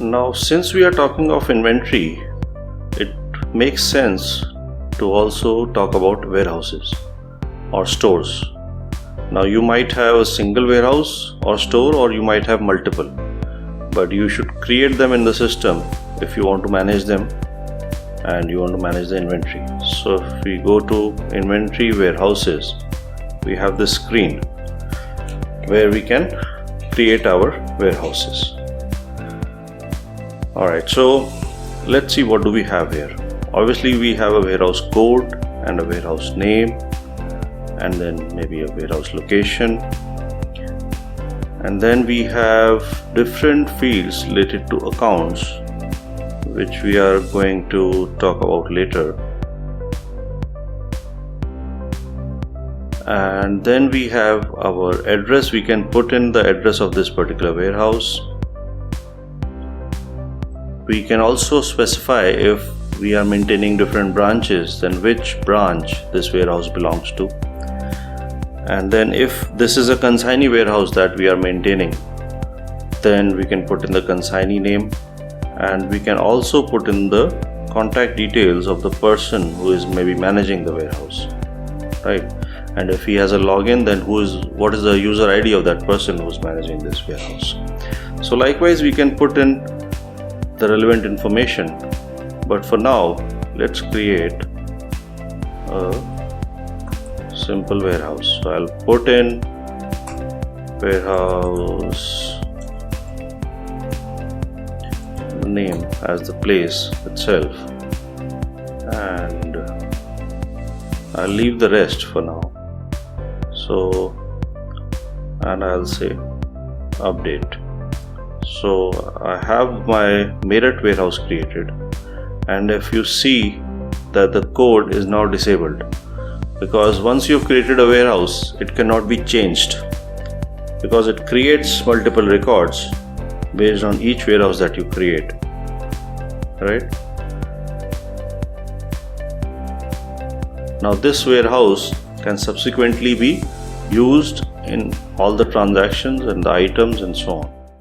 Now, since we are talking of inventory, it makes sense to also talk about warehouses or stores. Now, you might have a single warehouse or store, or you might have multiple, but you should create them in the system if you want to manage them and you want to manage the inventory. So if we go to inventory warehouses, we have this screen where we can create our warehouses. Alright, so let's see what do we have here. Obviously we have a warehouse code and a warehouse name, and then maybe a warehouse location, and then we have different fields related to accounts, which we are going to talk about later. And then we have our address. We can put in the address of this particular warehouse. We can also specify, if we are maintaining different branches, then which branch this warehouse belongs to. And then if this is a consignee warehouse that we are maintaining, then we can put in the consignee name, and we can also put in the contact details of the person who is maybe managing the warehouse, right? And if he has a login, then what is the user ID of that person who is managing this warehouse. So likewise we can put in the relevant information, but for now let's create a simple warehouse. So I'll put in warehouse name as the place itself, and I'll leave the rest for now. So, and I'll say update. So I have my Meerut warehouse created, and if you see that the code is now disabled, because once you've created a warehouse, it cannot be changed, because it creates multiple records based on each warehouse that you create, right? Now this warehouse can subsequently be used in all the transactions and the items and so on.